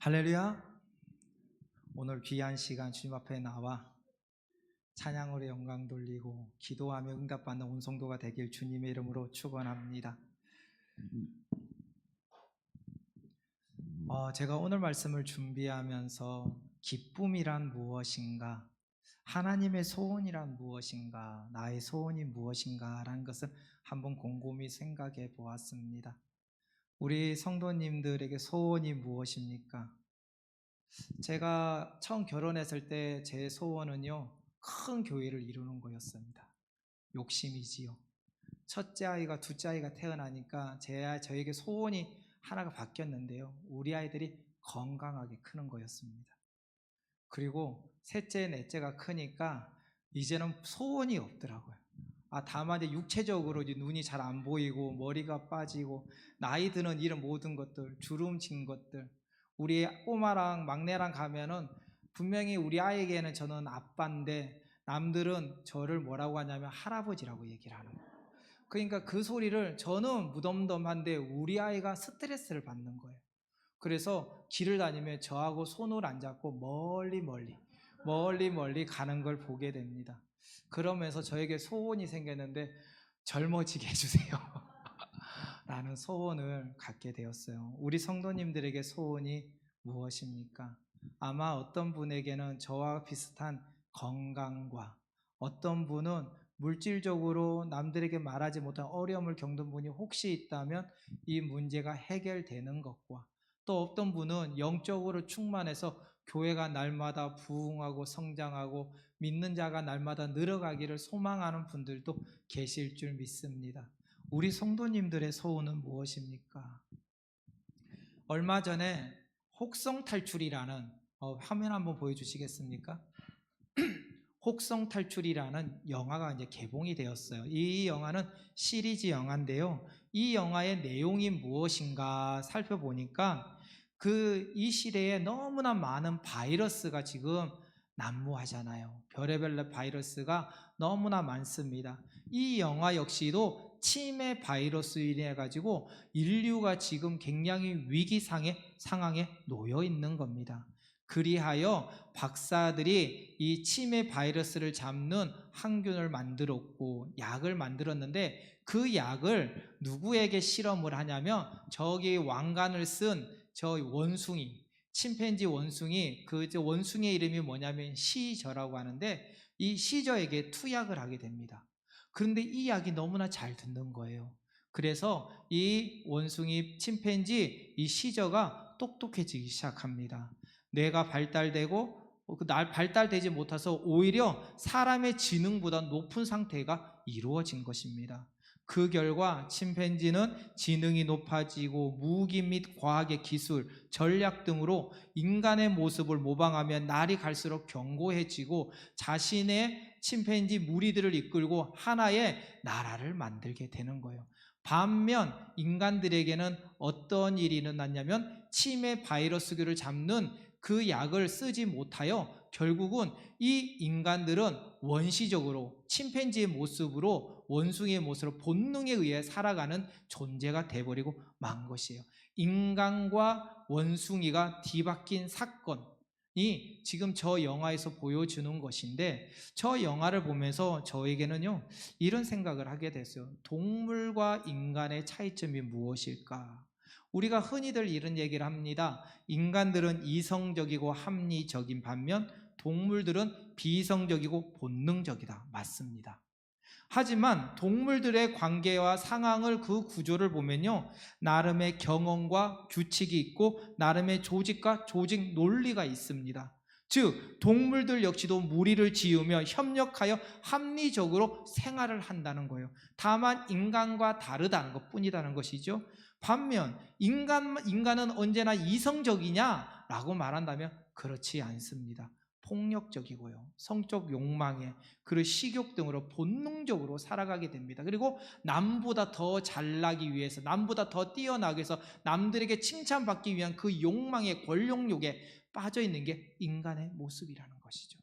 할렐루야. 오늘 귀한 시간 주님 앞에 나와 찬양으로 영광 돌리고 기도하며 응답받는 온 성도가 되길 주님의 이름으로 축원합니다. 제가 오늘 말씀을 준비하면서 기쁨이란 무엇인가, 하나님의 소원이란 무엇인가, 나의 소원이 무엇인가 라는 것을 한번 곰곰이 생각해 보았습니다. 우리 성도님들에게 소원이 무엇입니까? 제가 처음 결혼했을 때 제 소원은요, 큰 교회를 이루는 거였습니다. 욕심이지요. 첫째 아이가 둘째 아이가 태어나니까 저에게 소원이 하나가 바뀌었는데요, 우리 아이들이 건강하게 크는 거였습니다. 그리고 셋째 넷째가 크니까 이제는 소원이 없더라고요. 다만 이제 육체적으로 이제 눈이 잘 안 보이고 머리가 빠지고 나이 드는 이런 모든 것들, 주름진 것들, 우리 꼬마랑 막내랑 가면은 분명히 우리 아이에게는 저는 아빠인데 남들은 저를 뭐라고 하냐면 할아버지라고 얘기를 하는 거예요. 그러니까 그 소리를 저는 무덤덤한데 우리 아이가 스트레스를 받는 거예요. 그래서 길을 다니며 저하고 손을 안 잡고 멀리 가는 걸 보게 됩니다. 그러면서 저에게 소원이 생겼는데 젊어지게 해주세요 라는 소원을 갖게 되었어요. 우리 성도님들에게 소원이 무엇입니까? 아마 어떤 분에게는 저와 비슷한 건강과, 어떤 분은 물질적으로 남들에게 말하지 못한 어려움을 겪는 분이 혹시 있다면 이 문제가 해결되는 것과, 또 어떤 분은 영적으로 충만해서 교회가 날마다 부흥하고 성장하고 믿는 자가 날마다 늘어가기를 소망하는 분들도 계실 줄 믿습니다. 우리 성도님들의 소원은 무엇입니까? 얼마 전에 혹성탈출이라는, 화면 한번 보여주시겠습니까? 혹성탈출이라는 영화가 이제 개봉이 되었어요. 이 영화는 시리즈 영화인데요, 이 영화의 내용이 무엇인가 살펴보니까 이 시대에 너무나 많은 바이러스가 지금 난무하잖아요. 별의별 바이러스가 너무나 많습니다. 이 영화 역시도 치매 바이러스로 인해 가지고 인류가 지금 굉장히 위기 상황에 놓여 있는 겁니다. 그리하여 박사들이 이 치매 바이러스를 잡는 항균을 만들었고 약을 만들었는데, 그 약을 누구에게 실험을 하냐면 저기 왕관을 쓴 저 원숭이, 침팬지 원숭이, 그 원숭이의 이름이 뭐냐면 시저라고 하는데, 이 시저에게 투약을 하게 됩니다. 그런데 이 약이 너무나 잘 듣는 거예요. 그래서 이 원숭이 침팬지 이 시저가 똑똑해지기 시작합니다. 뇌가 발달되고 발달되지 못해서 오히려 사람의 지능보다 높은 상태가 이루어진 것입니다. 그 결과 침팬지는 지능이 높아지고 무기 및 과학의 기술, 전략 등으로 인간의 모습을 모방하며 날이 갈수록 견고해지고 자신의 침팬지 무리들을 이끌고 하나의 나라를 만들게 되는 거예요. 반면 인간들에게는 어떤 일이 일어났냐면 치매 바이러스를 잡는 그 약을 쓰지 못하여 결국은 이 인간들은 원시적으로 침팬지의 모습으로, 원숭이의 모습으로 본능에 의해 살아가는 존재가 돼버리고 만 것이에요. 인간과 원숭이가 뒤바뀐 사건이 지금 저 영화에서 보여주는 것인데, 저 영화를 보면서 저에게는요 이런 생각을 하게 됐어요. 동물과 인간의 차이점이 무엇일까? 우리가 흔히들 이런 얘기를 합니다. 인간들은 이성적이고 합리적인 반면 동물들은 비이성적이고 본능적이다. 맞습니다. 하지만 동물들의 관계와 상황을, 그 구조를 보면요, 나름의 경험과 규칙이 있고 나름의 조직과 조직 논리가 있습니다. 즉 동물들 역시도 무리를 지으며 협력하여 합리적으로 생활을 한다는 거예요. 다만 인간과 다르다는 것뿐이라는 것이죠. 반면 인간은 언제나 이성적이냐라고 말한다면 그렇지 않습니다. 폭력적이고요, 성적 욕망에, 그리고 식욕 등으로 본능적으로 살아가게 됩니다. 그리고 남보다 더 잘나기 위해서, 남보다 더 뛰어나기 위해서, 남들에게 칭찬받기 위한 그 욕망의 권력욕에 빠져 있는 게 인간의 모습이라는 것이죠.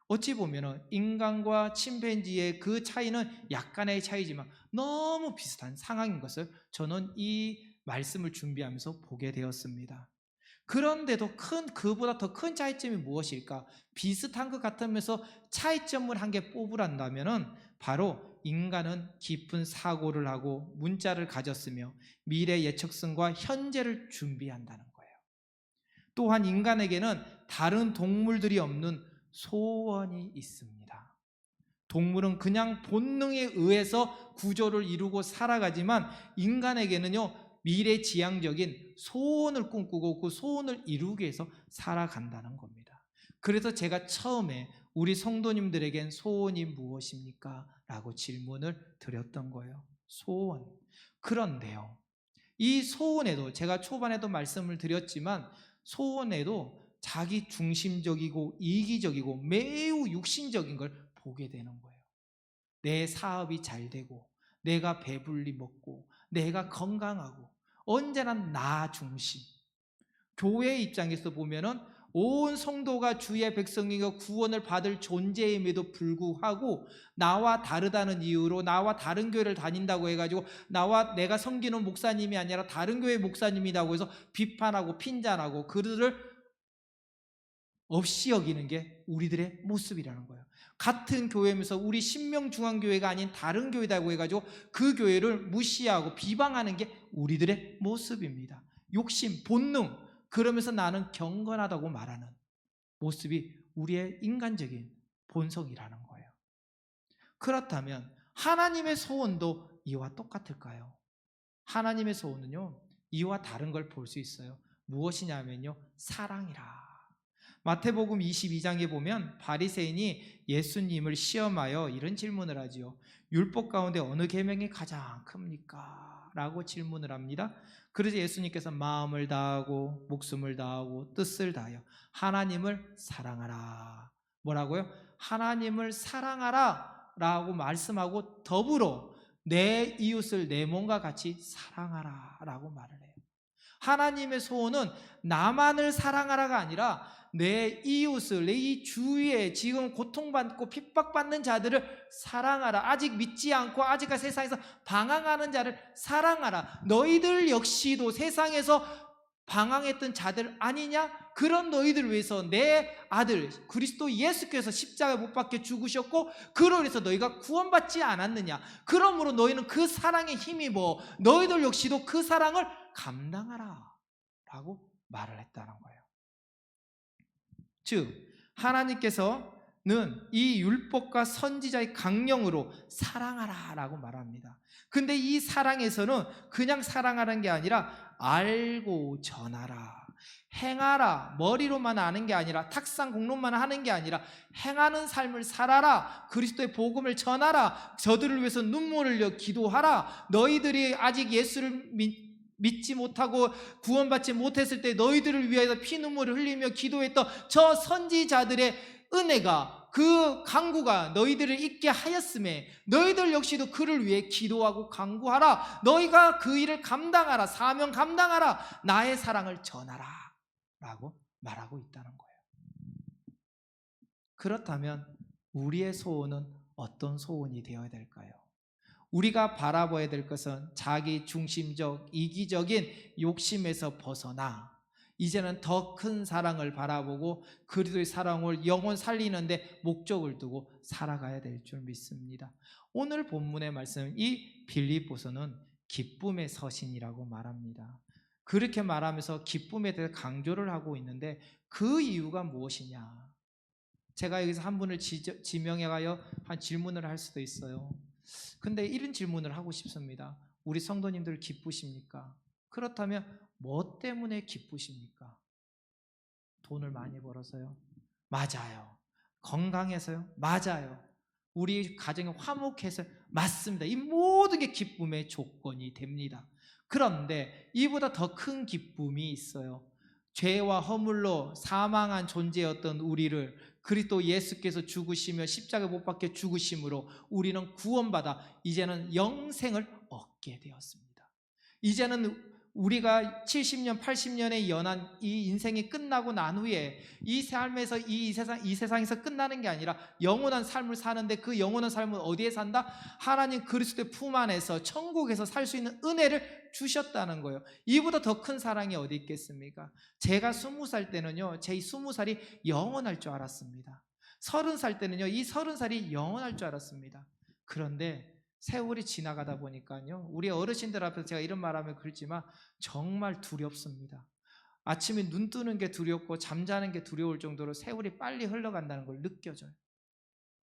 어찌 보면 인간과 침팬지의 그 차이는 약간의 차이지만 너무 비슷한 상황인 것을 저는 이 말씀을 준비하면서 보게 되었습니다. 그런데도 그보다 더 큰 차이점이 무엇일까? 비슷한 것 같으면서 차이점을 한 개 뽑으란다면은 바로 인간은 깊은 사고를 하고 문자를 가졌으며 미래 예측성과 현재를 준비한다는 거예요. 또한 인간에게는 다른 동물들이 없는 소원이 있습니다. 동물은 그냥 본능에 의해서 구조를 이루고 살아가지만 인간에게는요, 미래지향적인 소원을 꿈꾸고 그 소원을 이루기 위해서 살아간다는 겁니다. 그래서 제가 처음에 우리 성도님들에겐 소원이 무엇입니까? 라고 질문을 드렸던 거예요. 소원. 그런데요, 이 소원에도 제가 초반에도 말씀을 드렸지만 소원에도 자기 중심적이고 이기적이고 매우 육신적인 걸 보게 되는 거예요. 내 사업이 잘 되고 내가 배불리 먹고 내가 건강하고 언제나 나 중심. 교회 입장에서 보면은 온 성도가 주의 백성이고 구원을 받을 존재임에도 불구하고 나와 다르다는 이유로 나와 다른 교회를 다닌다고 해가지고 내가 섬기는 목사님이 아니라 다른 교회 목사님이라고 해서 비판하고 핀잔하고 그들을 없이 여기는 게 우리들의 모습이라는 거예요. 같은 교회면서 우리 신명중앙교회가 아닌 다른 교회다고 해가지고 그 교회를 무시하고 비방하는 게 우리들의 모습입니다. 욕심, 본능, 그러면서 나는 경건하다고 말하는 모습이 우리의 인간적인 본성이라는 거예요. 그렇다면 하나님의 소원도 이와 똑같을까요? 하나님의 소원은요, 이와 다른 걸 볼 수 있어요. 무엇이냐면요, 사랑이라. 마태복음 22장에 보면 바리새인이 예수님을 시험하여 이런 질문을 하지요. 율법 가운데 어느 계명이 가장 큽니까? 라고 질문을 합니다. 그래서 예수님께서 마음을 다하고 목숨을 다하고 뜻을 다하여 하나님을 사랑하라. 뭐라고요? 하나님을 사랑하라 라고 말씀하고 더불어 내 이웃을 내 몸과 같이 사랑하라 라고 말을 해요. 하나님의 소원은 나만을 사랑하라가 아니라 내 이웃을, 내 이 주위에 지금 고통받고 핍박받는 자들을 사랑하라. 아직 믿지 않고 아직 세상에서 방황하는 자를 사랑하라. 너희들 역시도 세상에서 방황했던 자들 아니냐? 그런 너희들을 위해서 내 아들 그리스도 예수께서 십자가에 못 박혀 죽으셨고 그로 인해서 너희가 구원받지 않았느냐? 그러므로 너희는 그 사랑에 힘입어 너희들 역시도 그 사랑을 감당하라 라고 말을 했다는 거예요. 즉 하나님께서는 이 율법과 선지자의 강령으로 사랑하라 라고 말합니다. 근데 이 사랑에서는 그냥 사랑하는 게 아니라 알고 전하라, 행하라, 머리로만 아는 게 아니라 탁상 공론만 하는 게 아니라 행하는 삶을 살아라, 그리스도의 복음을 전하라, 저들을 위해서 눈물을 흘려 기도하라. 너희들이 아직 예수를 믿지 못하고 구원받지 못했을 때 너희들을 위해서 피눈물을 흘리며 기도했던 저 선지자들의 은혜가, 그 간구가 너희들을 잊게 하였음에 너희들 역시도 그를 위해 기도하고 간구하라. 너희가 그 일을 감당하라, 사명 감당하라, 나의 사랑을 전하라 라고 말하고 있다는 거예요. 그렇다면 우리의 소원은 어떤 소원이 되어야 될까요? 우리가 바라봐야 될 것은 자기 중심적 이기적인 욕심에서 벗어나 이제는 더 큰 사랑을 바라보고 그리스도의 사랑을 영혼 살리는데 목적을 두고 살아가야 될 줄 믿습니다. 오늘 본문의 말씀, 이 빌립보서는 기쁨의 서신이라고 말합니다. 그렇게 말하면서 기쁨에 대해 강조를 하고 있는데 그 이유가 무엇이냐? 제가 여기서 한 분을 지명해가여 한 질문을 할 수도 있어요. 근데 이런 질문을 하고 싶습니다. 우리 성도님들 기쁘십니까? 그렇다면 뭐 때문에 기쁘십니까? 돈을 많이 벌어서요? 맞아요. 건강해서요? 맞아요. 우리 가정이 화목해서 맞습니다. 이 모든 게 기쁨의 조건이 됩니다. 그런데 이보다 더 큰 기쁨이 있어요. 죄와 허물로 사망한 존재였던 우리를 그리스도 예수께서 죽으시며 십자가에 못 박혀 죽으심으로 우리는 구원받아 이제는 영생을 얻게 되었습니다. 이제는 우리가 70년, 80년의 연한 이 인생이 끝나고 난 후에 이 삶에서 이 세상에서 끝나는 게 아니라 영원한 삶을 사는데, 그 영원한 삶은 어디에 산다? 하나님 그리스도의 품 안에서 천국에서 살 수 있는 은혜를 주셨다는 거예요. 이보다 더 큰 사랑이 어디 있겠습니까? 제가 20살 때는요, 제 20살이 영원할 줄 알았습니다. 30살 때는요, 이 30살이 영원할 줄 알았습니다. 그런데 세월이 지나가다 보니까요, 우리 어르신들 앞에서 제가 이런 말하면 그렇지만 정말 두렵습니다. 아침에 눈 뜨는 게 두렵고 잠자는 게 두려울 정도로 세월이 빨리 흘러간다는 걸 느껴져요.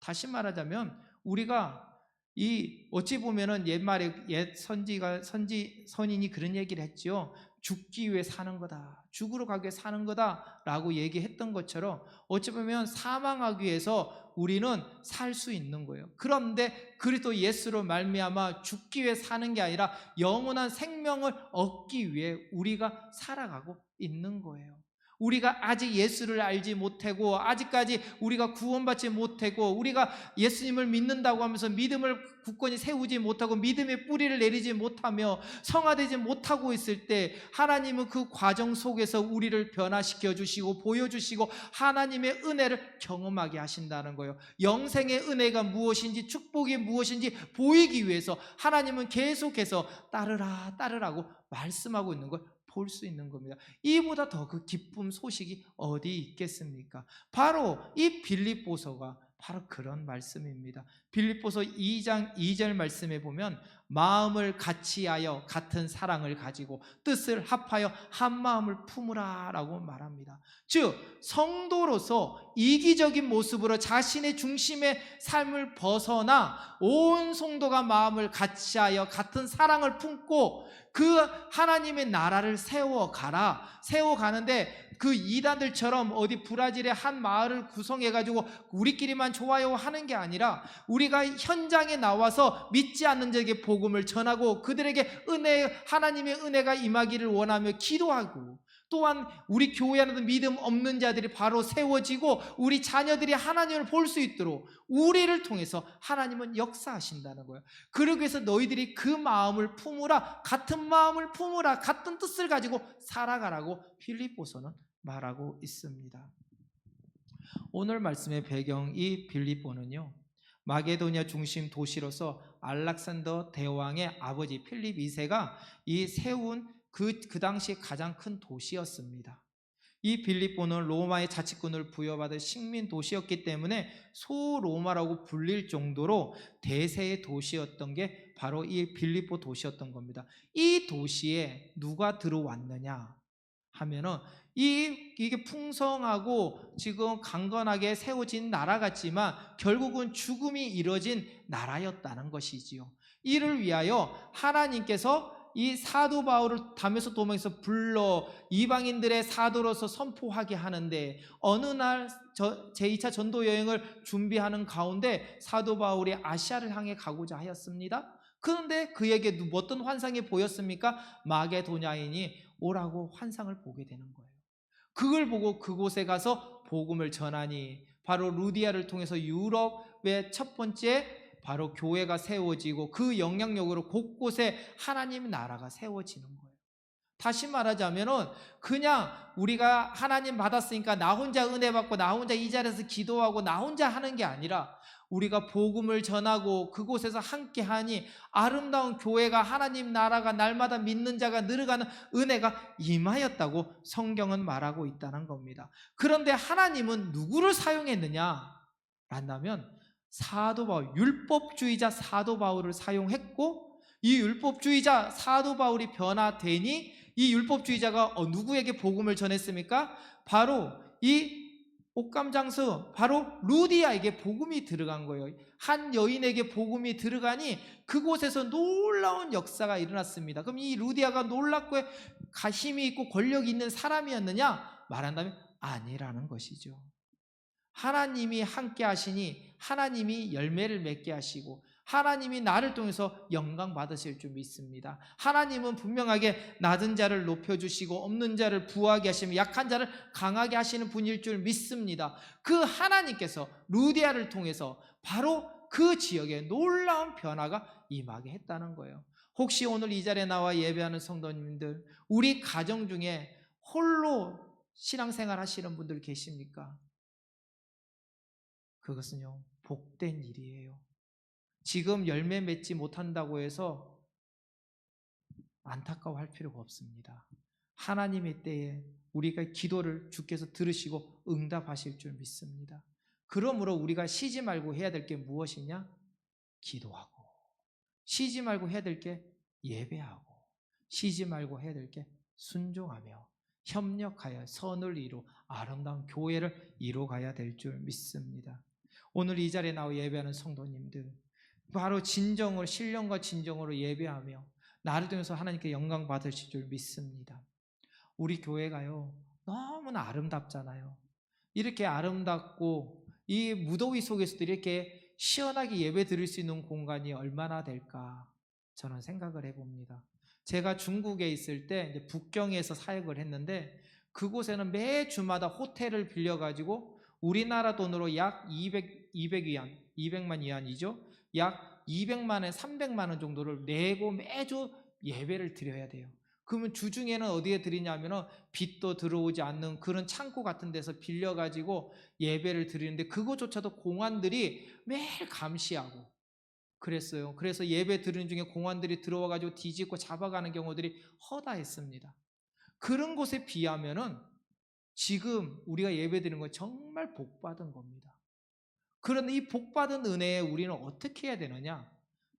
다시 말하자면 우리가 어찌 보면은 옛 선인이 그런 얘기를 했죠. 죽기 위해 사는 거다, 죽으러 가기 위해 사는 거다라고 얘기했던 것처럼 어찌 보면 사망하기 위해서 우리는 살 수 있는 거예요. 그런데 그리스도 예수로 말미암아 죽기 위해 사는 게 아니라 영원한 생명을 얻기 위해 우리가 살아가고 있는 거예요. 우리가 아직 예수를 알지 못하고, 아직까지 우리가 구원받지 못하고, 우리가 예수님을 믿는다고 하면서 믿음을 굳건히 세우지 못하고 믿음의 뿌리를 내리지 못하며 성화되지 못하고 있을 때, 하나님은 그 과정 속에서 우리를 변화시켜 주시고 보여주시고 하나님의 은혜를 경험하게 하신다는 거예요. 영생의 은혜가 무엇인지, 축복이 무엇인지 보이기 위해서 하나님은 계속해서 따르라고 말씀하고 있는 걸 볼 수 있는 겁니다. 이보다 더 그 기쁨 소식이 어디 있겠습니까? 바로 이 빌립보서가 바로 그런 말씀입니다. 빌립보서 2장 2절 말씀에 보면 마음을 같이하여 같은 사랑을 가지고 뜻을 합하여 한 마음을 품으라 라고 말합니다. 즉 성도로서 이기적인 모습으로 자신의 중심의 삶을 벗어나 온 성도가 마음을 같이하여 같은 사랑을 품고 그 하나님의 나라를 세워가는데, 그 이단들처럼 어디 브라질의 한 마을을 구성해가지고 우리끼리만 좋아요 하는 게 아니라 우리가 현장에 나와서 믿지 않는 자에게 복음을 전하고 그들에게 하나님의 은혜가 임하기를 원하며 기도하고, 또한 우리 교회 안에도 믿음 없는 자들이 바로 세워지고 우리 자녀들이 하나님을 볼 수 있도록 우리를 통해서 하나님은 역사하신다는 거예요. 그러기 위해서 너희들이 그 마음을 품으라, 같은 마음을 품으라, 같은 뜻을 가지고 살아가라고 빌립보서는 말하고 있습니다. 오늘 말씀의 배경, 이 빌립보는요, 마게도니아 중심 도시로서 알렉산더 대왕의 아버지 필립 2세가 세운 그 당시 가장 큰 도시였습니다. 이 빌립보는 로마의 자치권을 부여받은 식민 도시였기 때문에 소로마라고 불릴 정도로 대세의 도시였던 게 바로 이 빌립보 도시였던 겁니다. 이 도시에 누가 들어왔느냐 하면은 이게 풍성하고 지금 강건하게 세워진 나라 같지만 결국은 죽음이 이뤄진 나라였다는 것이지요. 이를 위하여 하나님께서 이 사도 바울을 다메섹 도망에서 불러 이방인들의 사도로서 선포하게 하는데, 어느 날 제2차 전도 여행을 준비하는 가운데 사도 바울이 아시아를 향해 가고자 하였습니다. 그런데 그에게 어떤 환상이 보였습니까? 마게도냐인이 오라고 환상을 보게 되는 거예요. 그걸 보고 그곳에 가서 복음을 전하니 바로 루디아를 통해서 유럽의 첫 번째 바로 교회가 세워지고 그 영향력으로 곳곳에 하나님 나라가 세워지는 거예요. 다시 말하자면은 그냥 우리가 하나님 받았으니까 나 혼자 은혜 받고 나 혼자 이 자리에서 기도하고 나 혼자 하는 게 아니라 우리가 복음을 전하고 그곳에서 함께 하니 아름다운 교회가, 하나님 나라가 날마다 믿는 자가 늘어가는 은혜가 임하였다고 성경은 말하고 있다는 겁니다. 그런데 하나님은 누구를 사용했느냐 라면 사도 바울, 율법주의자 사도 바울을 사용했고, 이 율법주의자 사도 바울이 변화되니 이 율법주의자가 누구에게 복음을 전했습니까? 바로 이 옥감장수, 바로 루디아에게 복음이 들어간 거예요. 한 여인에게 복음이 들어가니 그곳에서 놀라운 역사가 일어났습니다. 그럼 이 루디아가 놀랍고 힘이 있고 권력이 있는 사람이었느냐? 말한다면 아니라는 것이죠. 하나님이 함께 하시니 하나님이 열매를 맺게 하시고 하나님이 나를 통해서 영광 받으실 줄 믿습니다. 하나님은 분명하게 낮은 자를 높여주시고 없는 자를 부하게 하시며 약한 자를 강하게 하시는 분일 줄 믿습니다. 그 하나님께서 루디아를 통해서 바로 그 지역에 놀라운 변화가 임하게 했다는 거예요. 혹시 오늘 이 자리에 나와 예배하는 성도님들, 우리 가정 중에 홀로 신앙생활 하시는 분들 계십니까? 그것은요, 복된 일이에요. 지금 열매 맺지 못한다고 해서 안타까워할 필요가 없습니다. 하나님의 때에 우리가 기도를 주께서 들으시고 응답하실 줄 믿습니다. 그러므로 우리가 쉬지 말고 해야 될 게 무엇이냐? 기도하고, 쉬지 말고 해야 될 게 예배하고, 쉬지 말고 해야 될 게 순종하며 협력하여 선을 이루 아름다운 교회를 이루어가야 될 줄 믿습니다. 오늘 이 자리에 나와 예배하는 성도님들, 바로 진정으로, 신령과 진정으로 예배하며 나를 통해서 하나님께 영광 받으실 줄 믿습니다. 우리 교회가요, 너무나 아름답잖아요. 이렇게 아름답고 이 무더위 속에서도 이렇게 시원하게 예배 드릴 수 있는 공간이 얼마나 될까 저는 생각을 해봅니다. 제가 중국에 있을 때 이제 북경에서 사역을 했는데, 그곳에는 매 주마다 호텔을 빌려가지고 우리나라 돈으로 약 200위안, 200만 위안이죠. 약 200만에 300만 원 정도를 내고 매주 예배를 드려야 돼요. 그러면 주중에는 어디에 드리냐면 빛도 들어오지 않는 그런 창고 같은 데서 빌려가지고 예배를 드리는데, 그것조차도 공안들이 매일 감시하고 그랬어요. 그래서 예배 드리는 중에 공안들이 들어와가지고 뒤집고 잡아가는 경우들이 허다했습니다. 그런 곳에 비하면은 지금 우리가 예배 드리는 건 정말 복받은 겁니다. 그런데 이 복받은 은혜에 우리는 어떻게 해야 되느냐?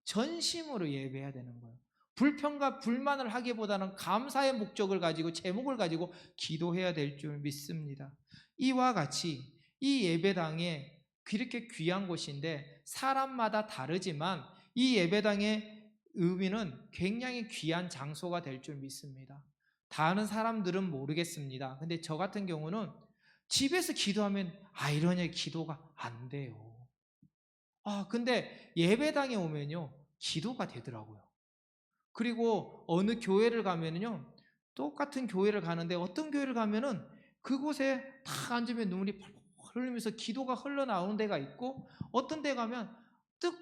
전심으로 예배해야 되는 거예요. 불평과 불만을 하기보다는 감사의 목적을 가지고, 제목을 가지고 기도해야 될 줄 믿습니다. 이와 같이 이 예배당에 그렇게 귀한 곳인데 사람마다 다르지만 이 예배당의 의미는 굉장히 귀한 장소가 될 줄 믿습니다. 다른 사람들은 모르겠습니다. 근데 저 같은 경우는 집에서 기도하면 이러냐 기도가 안 돼요. 근데 예배당에 오면요, 기도가 되더라고요. 그리고 어느 교회를 가면은요, 똑같은 교회를 가는데 어떤 교회를 가면은 그곳에 딱 앉으면 눈물이 펄펄 흘리면서 기도가 흘러나오는 데가 있고, 어떤 데 가면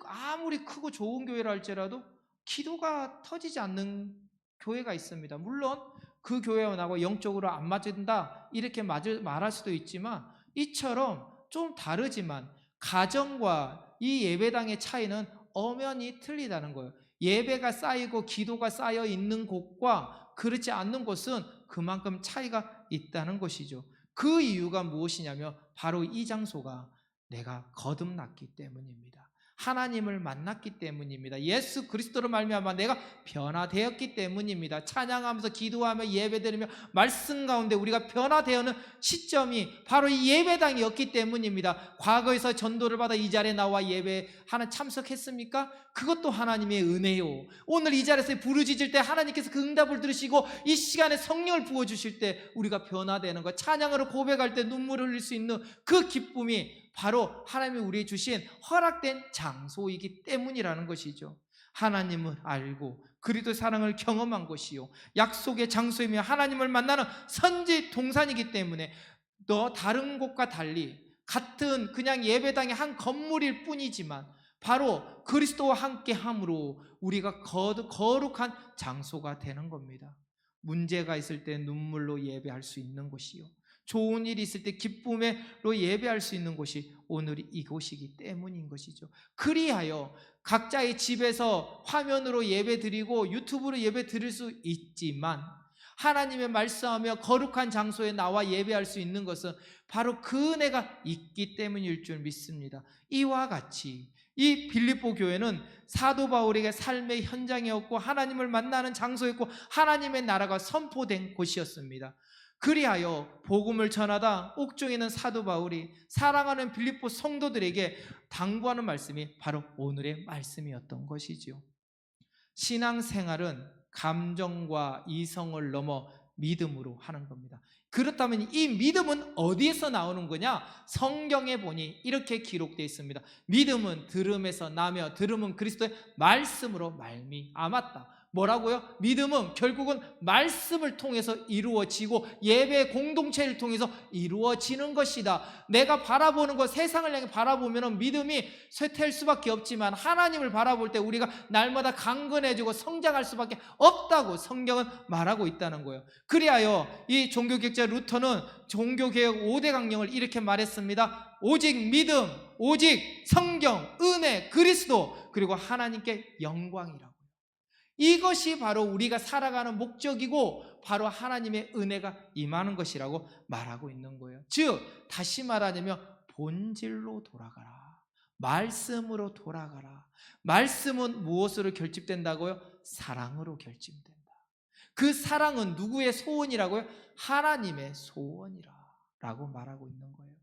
아무리 크고 좋은 교회라 할지라도 기도가 터지지 않는 교회가 있습니다. 물론 그 교회와 나하고 영적으로 안 맞는다 이렇게 말할 수도 있지만, 이처럼 좀 다르지만 가정과 이 예배당의 차이는 엄연히 틀리다는 거예요. 예배가 쌓이고 기도가 쌓여 있는 곳과 그렇지 않는 곳은 그만큼 차이가 있다는 것이죠. 그 이유가 무엇이냐면 바로 이 장소가 내가 거듭났기 때문입니다. 하나님을 만났기 때문입니다. 예수 그리스도로 말미암아 내가 변화되었기 때문입니다. 찬양하면서 기도하며 예배드리며 말씀 가운데 우리가 변화되어는 시점이 바로 이 예배당이었기 때문입니다. 과거에서 전도를 받아 이 자리에 나와 예배하는 참석했습니까? 그것도 하나님의 은혜요. 오늘 이 자리에서 부르짖을 때 하나님께서 그 응답을 들으시고 이 시간에 성령을 부어주실 때 우리가 변화되는 것, 찬양으로 고백할 때 눈물을 흘릴 수 있는 그 기쁨이 바로 하나님이 우리에게 주신 허락된 장소이기 때문이라는 것이죠. 하나님을 알고 그리스도의 사랑을 경험한 것이요, 약속의 장소이며 하나님을 만나는 선지 동산이기 때문에 다른 곳과 달리 같은 그냥 예배당의 한 건물일 뿐이지만 바로 그리스도와 함께함으로 우리가 거룩한 장소가 되는 겁니다. 문제가 있을 때 눈물로 예배할 수 있는 곳이요, 좋은 일이 있을 때 기쁨으로 예배할 수 있는 곳이 오늘 이곳이기 때문인 것이죠. 그리하여 각자의 집에서 화면으로 예배 드리고 유튜브로 예배 드릴 수 있지만 하나님의 말씀하며 거룩한 장소에 나와 예배할 수 있는 것은 바로 그 은혜가 있기 때문일 줄 믿습니다. 이와 같이 이 빌립보 교회는 사도 바울에게 삶의 현장이었고 하나님을 만나는 장소였고 하나님의 나라가 선포된 곳이었습니다. 그리하여 복음을 전하다 옥중에 있는 사도 바울이 사랑하는 빌립보 성도들에게 당부하는 말씀이 바로 오늘의 말씀이었던 것이지요. 신앙생활은 감정과 이성을 넘어 믿음으로 하는 겁니다. 그렇다면 이 믿음은 어디에서 나오는 거냐? 성경에 보니 이렇게 기록되어 있습니다. 믿음은 들음에서 나며 들음은 그리스도의 말씀으로 말미암았다. 뭐라고요? 믿음은 결국은 말씀을 통해서 이루어지고 예배 공동체를 통해서 이루어지는 것이다. 내가 바라보는 것, 세상을 향해 바라보면 믿음이 쇠퇴할 수밖에 없지만 하나님을 바라볼 때 우리가 날마다 강건해지고 성장할 수밖에 없다고 성경은 말하고 있다는 거예요. 그리하여 이 종교개혁자 루터는 종교개혁 5대 강령을 이렇게 말했습니다. 오직 믿음, 오직 성경, 은혜, 그리스도, 그리고 하나님께 영광이라고. 이것이 바로 우리가 살아가는 목적이고 바로 하나님의 은혜가 임하는 것이라고 말하고 있는 거예요. 즉 다시 말하자면 본질로 돌아가라. 말씀으로 돌아가라. 말씀은 무엇으로 결집된다고요? 사랑으로 결집된다. 그 사랑은 누구의 소원이라고요? 하나님의 소원이라고 말하고 있는 거예요.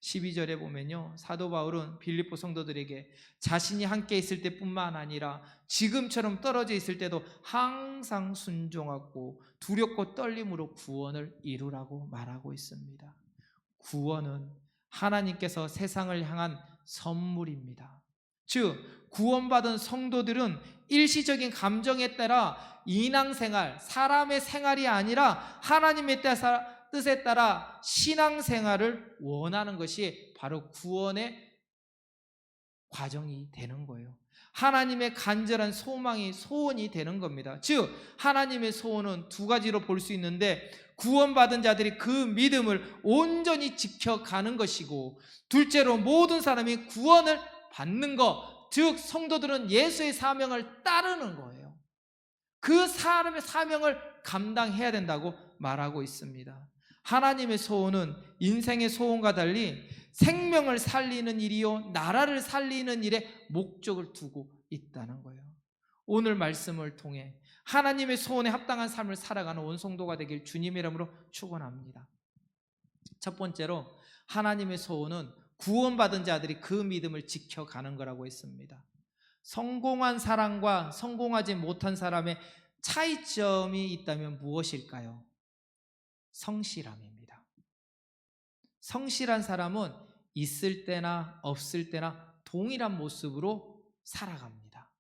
12절에 보면요, 사도 바울은 빌립보 성도들에게 자신이 함께 있을 때뿐만 아니라 지금처럼 떨어져 있을 때도 항상 순종하고 두렵고 떨림으로 구원을 이루라고 말하고 있습니다. 구원은 하나님께서 세상을 향한 선물입니다. 즉 구원받은 성도들은 일시적인 감정에 따라 인앙생활, 사람의 생활이 아니라 하나님의 뜻에 따라 신앙생활을 원하는 것이 바로 구원의 과정이 되는 거예요. 하나님의 간절한 소원이 되는 겁니다. 즉 하나님의 소원은 두 가지로 볼 수 있는데, 구원받은 자들이 그 믿음을 온전히 지켜가는 것이고, 둘째로 모든 사람이 구원을 받는 것, 즉 성도들은 예수의 사명을 따르는 거예요. 그 사람의 사명을 감당해야 된다고 말하고 있습니다. 하나님의 소원은 인생의 소원과 달리 생명을 살리는 일이요 나라를 살리는 일에 목적을 두고 있다는 거예요. 오늘 말씀을 통해 하나님의 소원에 합당한 삶을 살아가는 온 성도가 되길 주님의 이름으로 축원합니다. 첫 번째로 하나님의 소원은 구원받은 자들이 그 믿음을 지켜가는 거라고 했습니다. 성공한 사람과 성공하지 못한 사람의 차이점이 있다면 무엇일까요? 성실함입니다. 성실한 사람은 있을 때나 없을 때나 동일한 모습으로 살아갑니다.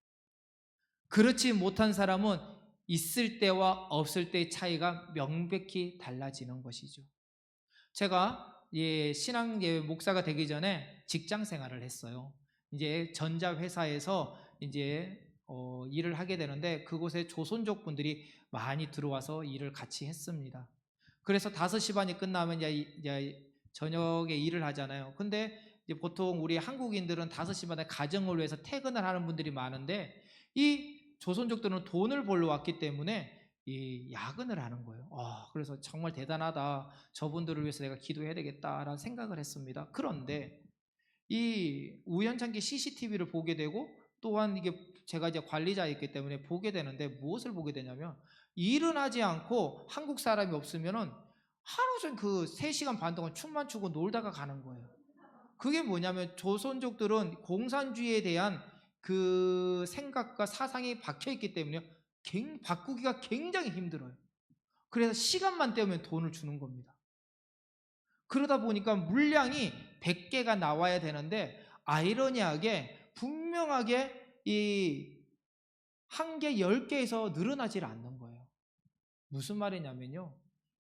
그렇지 못한 사람은 있을 때와 없을 때의 차이가 명백히 달라지는 것이죠. 제가 신앙 목사가 되기 전에 직장 생활을 했어요. 이제 전자회사에서 일을 하게 되는데, 그곳에 조선족 분들이 많이 들어와서 일을 같이 했습니다. 그래서 5시 반이 끝나면 이제 저녁에 일을 하잖아요. 근데 이제 보통 우리 한국인들은 5시 반에 가정을 위해서 퇴근을 하는 분들이 많은데, 이 조선족들은 돈을 벌러 왔기 때문에 이 야근을 하는 거예요. 그래서 정말 대단하다. 저분들을 위해서 내가 기도해야 되겠다라는 생각을 했습니다. 그런데 이 우연찮게 CCTV를 보게 되고, 또한 이게 제가 이제 관리자였기 때문에 보게 되는데, 무엇을 보게 되냐면 일은 하지 않고 한국 사람이 없으면은 하루 종일 그 3시간 반 동안 춤만 추고 놀다가 가는 거예요. 그게 뭐냐면 조선족들은 공산주의에 대한 그 생각과 사상이 박혀있기 때문에 바꾸기가 굉장히 힘들어요. 그래서 시간만 때우면 돈을 주는 겁니다. 그러다 보니까 물량이 100개가 나와야 되는데, 아이러니하게 분명하게 이 한 개, 10개에서 늘어나질 않는 거예요. 무슨 말이냐면요,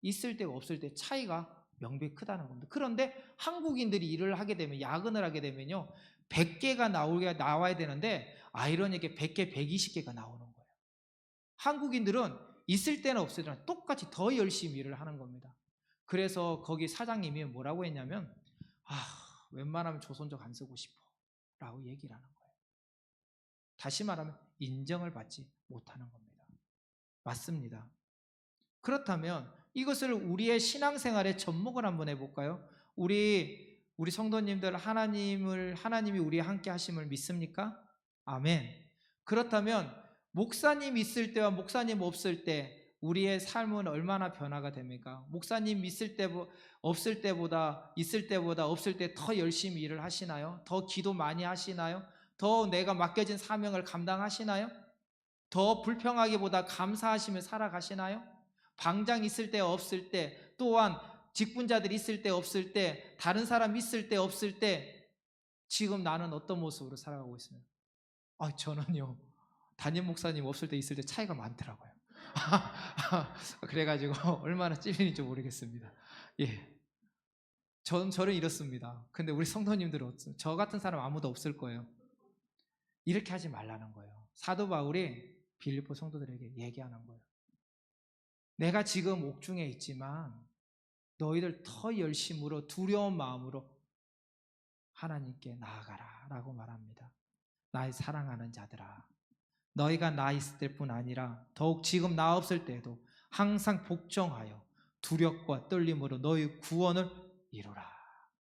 있을 때가 없을 때 차이가 명백히 크다는 겁니다. 그런데 한국인들이 일을 하게 되면, 야근을 하게 되면요, 100개가 나와야 되는데 아이러니하게 100개, 120개가 나오는 거예요. 한국인들은 있을 때나 없을 때나 똑같이 더 열심히 일을 하는 겁니다. 그래서 거기 사장님이 뭐라고 했냐면, 웬만하면 조선족 안 쓰고 싶어 라고 얘기를 하는 거예요. 다시 말하면 인정을 받지 못하는 겁니다. 맞습니다. 그렇다면 이것을 우리의 신앙생활에 접목을 한번 해볼까요? 우리 성도님들, 하나님이 우리와 함께 하심을 믿습니까? 아멘. 그렇다면 목사님 있을 때와 목사님 없을 때 우리의 삶은 얼마나 변화가 됩니까? 목사님 있을 때 없을 때보다, 있을 때보다 없을 때 더 열심히 일을 하시나요? 더 기도 많이 하시나요? 더 내가 맡겨진 사명을 감당하시나요? 더 불평하기보다 감사하시며 살아가시나요? 방장 있을 때 없을 때, 또한 직분자들 있을 때 없을 때, 다른 사람 있을 때 없을 때 지금 나는 어떤 모습으로 살아가고 있습니까? 저는요, 담임 목사님 없을 때 있을 때 차이가 많더라고요. 그래가지고 얼마나 찔리는지 모르겠습니다. 예, 저는 이렇습니다. 근데 우리 성도님들은 저 같은 사람 아무도 없을 거예요. 이렇게 하지 말라는 거예요. 사도 바울이 빌립보 성도들에게 얘기하는 거예요. 내가 지금 옥중에 있지만 너희들 더 열심으로 두려운 마음으로 하나님께 나아가라 라고 말합니다. 나의 사랑하는 자들아, 너희가 나 있을 때뿐 아니라 더욱 지금 나 없을 때에도 항상 복종하여 두렵과 떨림으로 너희 구원을 이루라.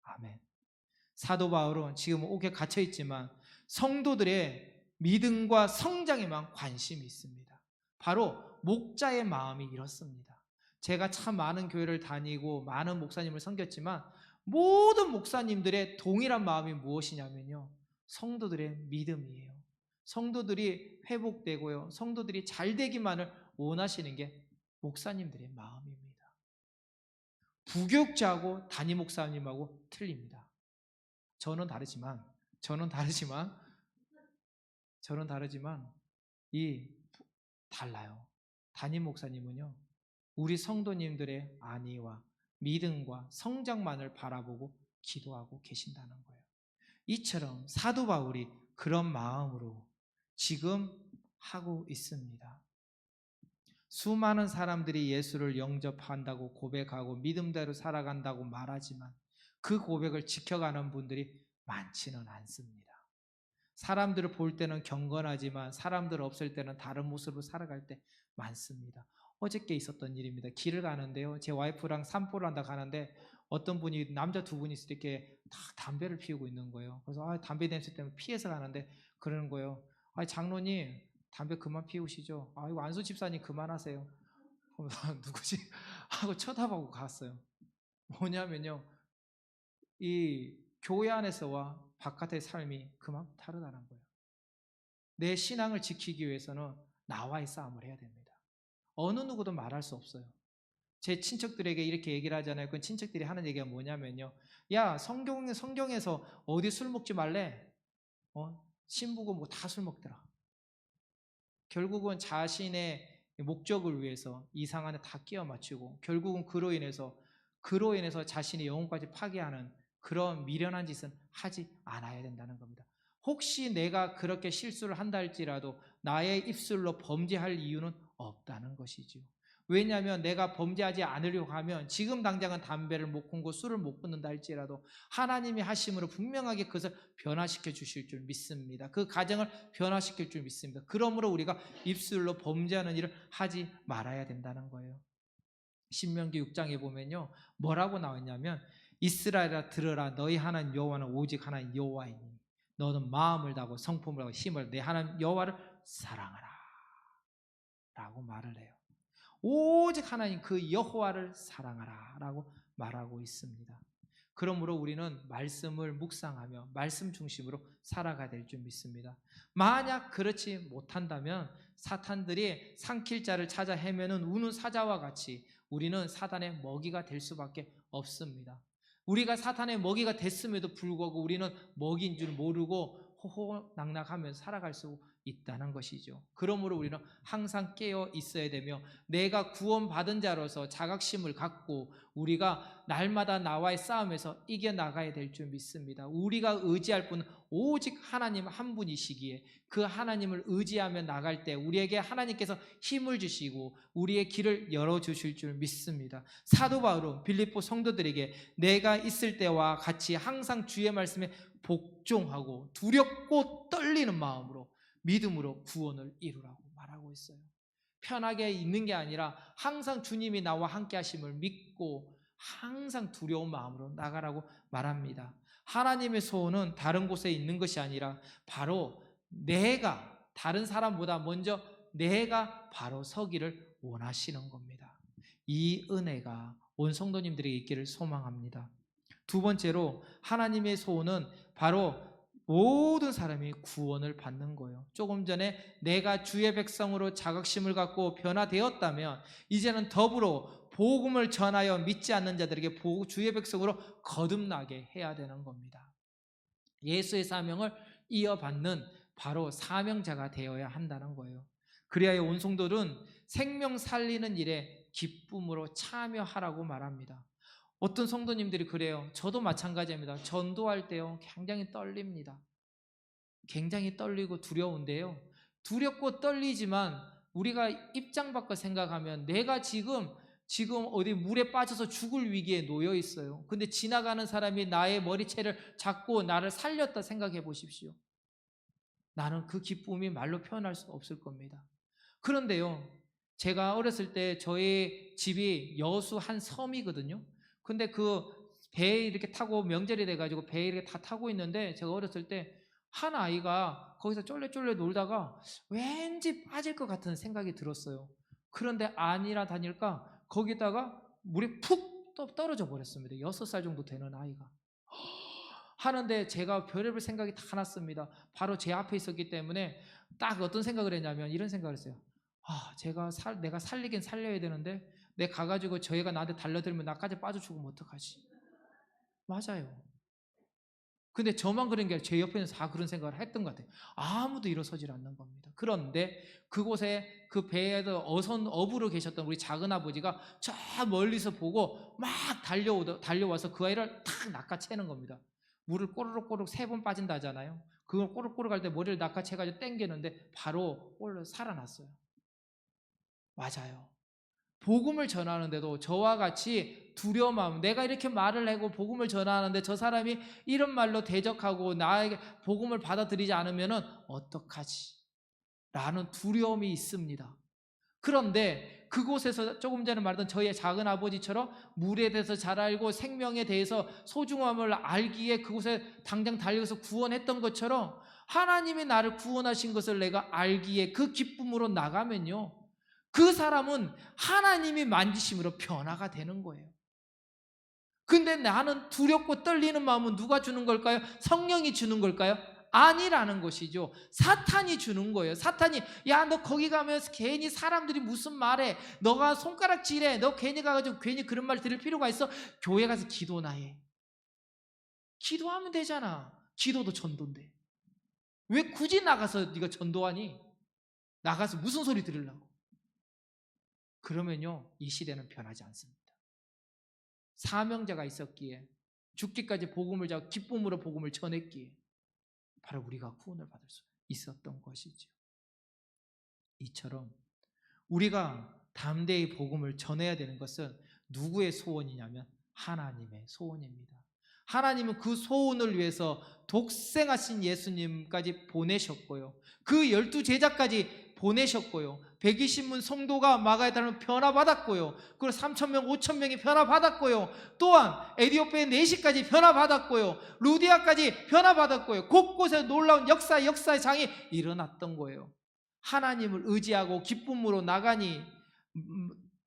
아멘. 사도 바울은 지금 옥에 갇혀 있지만 성도들의 믿음과 성장에만 관심이 있습니다. 바로 목자의 마음이 이렇습니다. 제가 참 많은 교회를 다니고 많은 목사님을 섬겼지만 모든 목사님들의 동일한 마음이 무엇이냐면요, 성도들의 믿음이에요. 성도들이 회복되고요, 성도들이 잘 되기만을 원하시는 게 목사님들의 마음입니다. 부교육자하고 담임 목사님하고 틀립니다. 저는 다르지만 달라요. 담임 목사님은요, 우리 성도님들의 안위와 믿음과 성장만을 바라보고 기도하고 계신다는 거예요. 이처럼 사도 바울이 그런 마음으로 지금 하고 있습니다. 수많은 사람들이 예수를 영접한다고 고백하고 믿음대로 살아간다고 말하지만 그 고백을 지켜가는 분들이 많지는 않습니다. 사람들을 볼 때는 경건하지만 사람들 없을 때는 다른 모습으로 살아갈 때 많습니다. 어저께 있었던 일입니다. 길을 가는데요, 제 와이프랑 산보를 한다 가는데 어떤 분이, 남자 두 분이 이렇게 다 담배를 피우고 있는 거예요. 그래서 담배 냄새 때문에 피해서 가는데 그러는 거예요. 장로님, 담배 그만 피우시죠. 이거 안수 집사님 그만하세요. 누구지? 하고 쳐다보고 갔어요. 뭐냐면요, 이 교회 안에서와 바깥의 삶이 그만큼 다르다는 거예요. 내 신앙을 지키기 위해서는 나와의 싸움을 해야 됩니다. 어느 누구도 말할 수 없어요. 제 친척들에게 이렇게 얘기를 하잖아요. 그 친척들이 하는 얘기가 뭐냐면요, 야, 성경에서 어디 술 먹지 말래? 신부고 뭐 다 술 먹더라. 결국은 자신의 목적을 위해서 이상 안에 다 끼워 맞추고 결국은 그로 인해서 자신의 영혼까지 파괴하는 그런 미련한 짓은 하지 않아야 된다는 겁니다. 혹시 내가 그렇게 실수를 한다 할지라도 나의 입술로 범죄할 이유는 없다는 것이죠. 왜냐하면 내가 범죄하지 않으려고 하면 지금 당장은 담배를 못 끊고 술을 못 끊는다 할지라도 하나님이 하심으로 분명하게 그것을 변화시켜 주실 줄 믿습니다. 그 가정을 변화시킬 줄 믿습니다. 그러므로 우리가 입술로 범죄하는 일을 하지 말아야 된다는 거예요. 신명기 6장에 보면요, 뭐라고 나왔냐면, 이스라엘아 들으라, 너희 하나님 여호와는 오직 하나님 여호와이니 너는 마음을 다하고 성품을 다하고 힘을 내 하나님 여호와를 사랑하라 라고 말을 해요. 오직 하나님 그 여호와를 사랑하라 라고 말하고 있습니다. 그러므로 우리는 말씀을 묵상하며 말씀 중심으로 살아가야 될 줄 믿습니다. 만약 그렇지 못한다면 사탄들이 삼킬 자를 찾아 헤매는 우는 사자와 같이 우리는 사탄의 먹이가 될 수밖에 없습니다. 우리가 사탄의 먹이가 됐음에도 불구하고 우리는 먹이인 줄 모르고 호호낙낙하면서 살아갈 수 있다는 것이죠. 그러므로 우리는 항상 깨어 있어야 되며 내가 구원받은 자로서 자각심을 갖고 우리가 날마다 나와의 싸움에서 이겨나가야 될 줄 믿습니다. 우리가 의지할 분은 오직 하나님 한 분이시기에 그 하나님을 의지하며 나갈 때 우리에게 하나님께서 힘을 주시고 우리의 길을 열어주실 줄 믿습니다. 사도 바울은 빌립보 성도들에게 내가 있을 때와 같이 항상 주의 말씀에 복종하고 두렵고 떨리는 마음으로 믿음으로 구원을 이루라고 말하고 있어요. 편하게 있는 게 아니라 항상 주님이 나와 함께 하심을 믿고 항상 두려운 마음으로 나가라고 말합니다. 하나님의 소원은 다른 곳에 있는 것이 아니라 바로 내가 다른 사람보다 먼저 내가 바로 서기를 원하시는 겁니다. 이 은혜가 온 성도님들에게 있기를 소망합니다. 두 번째로 하나님의 소원은 바로 모든 사람이 구원을 받는 거예요. 조금 전에 내가 주의 백성으로 자각심을 갖고 변화되었다면 이제는 더불어 복음을 전하여 믿지 않는 자들에게 주의 백성으로 거듭나게 해야 되는 겁니다. 예수의 사명을 이어받는 바로 사명자가 되어야 한다는 거예요. 그래야 온 성도들은 생명 살리는 일에 기쁨으로 참여하라고 말합니다. 어떤 성도님들이 그래요. 저도 마찬가지입니다. 전도할 때요, 굉장히 떨립니다. 굉장히 떨리고 두려운데요. 두렵고 떨리지만 우리가 입장 바꿔 생각하면 내가 지금 어디 물에 빠져서 죽을 위기에 놓여 있어요. 근데 지나가는 사람이 나의 머리채를 잡고 나를 살렸다 생각해 보십시오. 나는 그 기쁨이 말로 표현할 수 없을 겁니다. 그런데요, 제가 어렸을 때 저희 집이 여수 한 섬이거든요. 근데 그 배에 이렇게 타고 명절이 돼가지고 배에 이렇게 다 타고 있는데 제가 어렸을 때 한 아이가 거기서 쫄래쫄래 놀다가 왠지 빠질 것 같은 생각이 들었어요. 그런데 아니라 다닐까 거기다가 물에 푹 떨어져 버렸습니다. 6살 정도 되는 아이가. 하는데 제가 별의별 생각이 다 났습니다. 바로 제 앞에 있었기 때문에 딱 어떤 생각을 했냐면 이런 생각을 했어요. 내가 살리긴 살려야 되는데 내가 가가지고 저 애가 나한테 달려들면 나까지 빠져 죽으면 어떡하지? 맞아요. 근데 저만 그런 게 아니라 제 옆에는 다 그런 생각을 했던 것 같아요. 아무도 일어서질 않는 겁니다. 그런데 그곳에 그 배에서 어부로 계셨던 우리 작은아버지가 저 멀리서 보고 막 달려와서 그 아이를 탁 낚아채는 겁니다. 물을 꼬르륵꼬르륵 3번 빠진다 하잖아요. 그걸 꼬르륵꼬르륵 할 때 머리를 낚아채가지고 당기는데 바로 살아났어요. 맞아요. 복음을 전하는데도 저와 같이 두려움하면 내가 이렇게 말을 하고 복음을 전하는데 저 사람이 이런 말로 대적하고 나에게 복음을 받아들이지 않으면 어떡하지? 라는 두려움이 있습니다. 그런데 그곳에서 조금 전에 말했던 저희 작은 아버지처럼 물에 대해서 잘 알고 생명에 대해서 소중함을 알기에 그곳에 당장 달려서 구원했던 것처럼 하나님이 나를 구원하신 것을 내가 알기에 그 기쁨으로 나가면요, 그 사람은 하나님이 만지심으로 변화가 되는 거예요. 근데 나는 두렵고 떨리는 마음은 누가 주는 걸까요? 성령이 주는 걸까요? 아니라는 것이죠. 사탄이 주는 거예요. 사탄이 야, 너 거기 가면 괜히 사람들이 무슨 말해, 너가 손가락질해, 너 괜히 가가지고 괜히 그런 말 들을 필요가 있어? 교회 가서 기도나 해. 기도하면 되잖아. 기도도 전도인데 왜 굳이 나가서 네가 전도하니? 나가서 무슨 소리 들으려고? 그러면요, 이 시대는 변하지 않습니다. 사명자가 있었기에, 죽기까지 복음을 잡고 기쁨으로 복음을 전했기에 바로 우리가 구원을 받을 수 있었던 것이죠. 이처럼 우리가 담대히 복음을 전해야 되는 것은 누구의 소원이냐면 하나님의 소원입니다. 하나님은 그 소원을 위해서 독생하신 예수님까지 보내셨고요, 그 12제자까지 보내셨고요, 120문 성도가 마가에 따르면 변화받았고요, 그리고 3,000명 5,000명이 변화받았고요, 또한 에디오피아의 내시까지 변화받았고요, 루디아까지 변화받았고요, 곳곳에 놀라운 역사의 장이 일어났던 거예요. 하나님을 의지하고 기쁨으로 나가니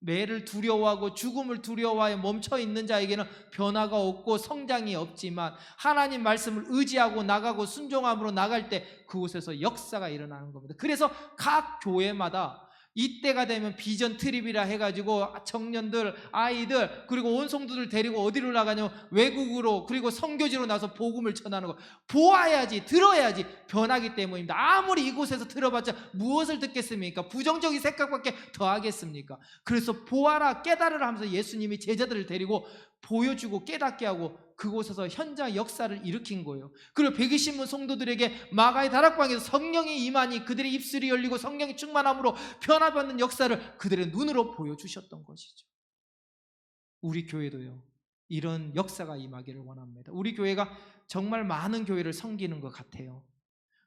매를 두려워하고 죽음을 두려워하여 멈춰있는 자에게는 변화가 없고 성장이 없지만 하나님 말씀을 의지하고 나가고 순종함으로 나갈 때 그곳에서 역사가 일어나는 겁니다. 그래서 각 교회마다 이때가 되면 비전 트립이라 해가지고 청년들, 아이들, 그리고 온 성도들 데리고 어디로 나가냐면 외국으로, 그리고 선교지로 나서 복음을 전하는 거. 보아야지, 들어야지 변하기 때문입니다. 아무리 이곳에서 들어봤자 무엇을 듣겠습니까? 부정적인 생각밖에 더 하겠습니까? 그래서 보아라, 깨달으라 하면서 예수님이 제자들을 데리고 보여주고 깨닫게 하고 그곳에서 현장 역사를 일으킨 거예요. 그리고 120문 성도들에게 마가의 다락방에서 성령이 임하니 그들의 입술이 열리고 성령이 충만함으로 변화받는 역사를 그들의 눈으로 보여주셨던 것이죠. 우리 교회도요, 이런 역사가 임하기를 원합니다. 우리 교회가 정말 많은 교회를 섬기는 것 같아요.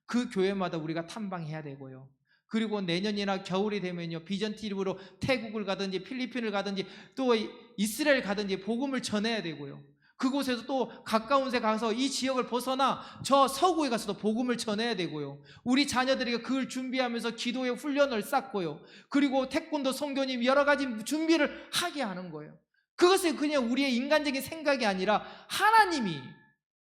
그 교회마다 우리가 탐방해야 되고요, 그리고 내년이나 겨울이 되면요, 비전 TV로 태국을 가든지 필리핀을 가든지 또 이스라엘 가든지 복음을 전해야 되고요, 그곳에서 또 가까운 데 가서 이 지역을 벗어나 저 서구에 가서도 복음을 전해야 되고요, 우리 자녀들에게 그걸 준비하면서 기도의 훈련을 쌓고요, 그리고 태권도 선교님 여러 가지 준비를 하게 하는 거예요. 그것은 그냥 우리의 인간적인 생각이 아니라 하나님이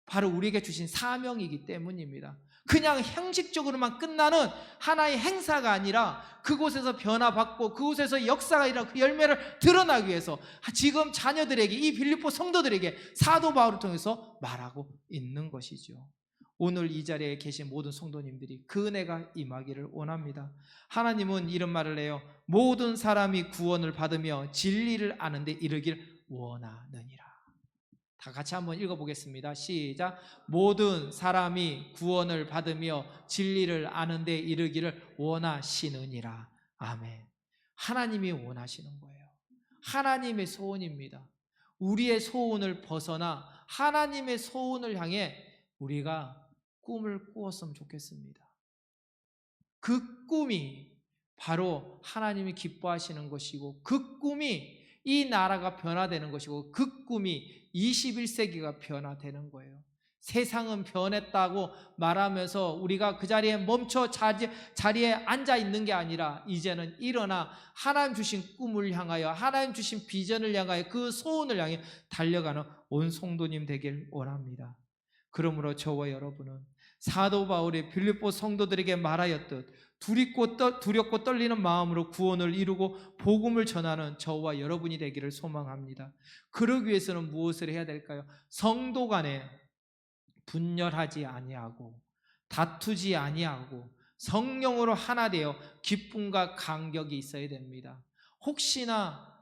바로 우리에게 주신 사명이기 때문입니다. 그냥 형식적으로만 끝나는 하나의 행사가 아니라 그곳에서 변화받고 그곳에서 역사가 일어나고 그 열매를 드러나기 위해서 지금 자녀들에게, 이 빌립보 성도들에게 사도 바울을 통해서 말하고 있는 것이죠. 오늘 이 자리에 계신 모든 성도님들이 그 은혜가 임하기를 원합니다. 하나님은 이런 말을 해요. 모든 사람이 구원을 받으며 진리를 아는 데 이르길 원하느니라. 다 같이 한번 읽어보겠습니다. 시작. 모든 사람이 구원을 받으며 진리를 아는 데 이르기를 원하시느니라. 아멘. 하나님이 원하시는 거예요. 하나님의 소원입니다. 우리의 소원을 벗어나 하나님의 소원을 향해 우리가 꿈을 꾸었으면 좋겠습니다. 그 꿈이 바로 하나님이 기뻐하시는 것이고, 그 꿈이 이 나라가 변화되는 것이고, 그 꿈이 21세기가 변화되는 거예요. 세상은 변했다고 말하면서 우리가 그 자리에 멈춰 자리에 앉아 있는 게 아니라 이제는 일어나 하나님 주신 꿈을 향하여, 하나님 주신 비전을 향하여, 그 소원을 향해 달려가는 온 성도님 되길 원합니다. 그러므로 저와 여러분은 사도 바울이 빌립보 성도들에게 말하였듯 두렵고 떨리는 마음으로 구원을 이루고 복음을 전하는 저와 여러분이 되기를 소망합니다. 그러기 위해서는 무엇을 해야 될까요? 성도 간에 분열하지 아니하고 다투지 아니하고 성령으로 하나 되어 기쁨과 감격이 있어야 됩니다. 혹시나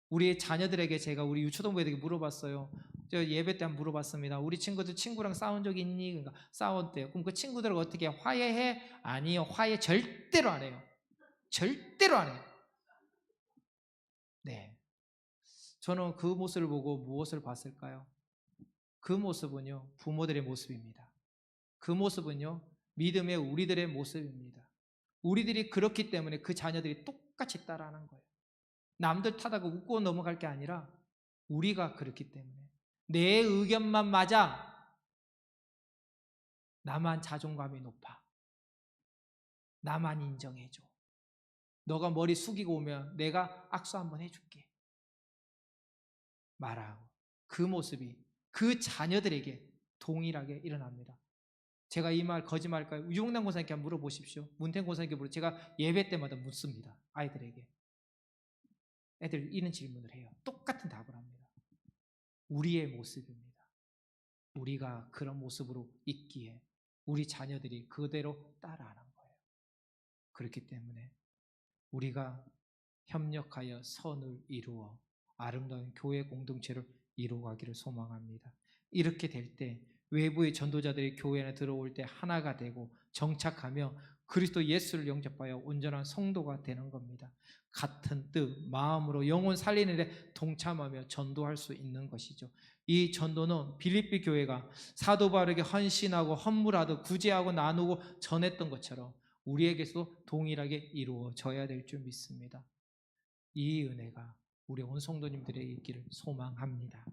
우리의 자녀들에게 제가 우리 유초동부에게 물어봤어요. 저 예배 때 한번 물어봤습니다. 우리 친구랑 싸운 적 있니? 그러니까 싸웠대요. 그럼 그 친구들을 어떻게 화해해? 아니요. 화해 절대로 안 해요. 절대로 안 해요. 네. 저는 그 모습을 보고 무엇을 봤을까요? 그 모습은요, 부모들의 모습입니다. 그 모습은요, 믿음의 우리들의 모습입니다. 우리들이 그렇기 때문에 그 자녀들이 똑같이 따라하는 거예요. 남들 타다가 웃고 넘어갈 게 아니라 우리가 그렇기 때문에 내 의견만 맞아. 나만 자존감이 높아. 나만 인정해줘. 너가 머리 숙이고 오면 내가 악수 한번 해줄게. 말하고 그 모습이 그 자녀들에게 동일하게 일어납니다. 제가 이 말 거짓말일까요? 유홍남 권사님께 한번 물어보십시오. 문태인 권사님께 물어. 제가 예배 때마다 묻습니다. 아이들에게. 애들 이런 질문을 해요. 똑같은 답을 합니다. 우리의 모습입니다. 우리가 그런 모습으로 있기에 우리 자녀들이 그대로 따라하는 거예요. 그렇기 때문에 우리가 협력하여 선을 이루어 아름다운 교회 공동체를 이루어가기를 소망합니다. 이렇게 될 때 외부의 전도자들이 교회 안에 들어올 때 하나가 되고 정착하며 그리스도 예수를 영접하여 온전한 성도가 되는 겁니다. 같은 뜻, 마음으로 영혼 살리는 데 동참하며 전도할 수 있는 것이죠. 이 전도는 빌립비 교회가 사도 바울에게 헌신하고 헌물하듯 구제하고 나누고 전했던 것처럼 우리에게도 동일하게 이루어져야 될 줄 믿습니다. 이 은혜가 우리 온 성도님들에게 있기를 소망합니다.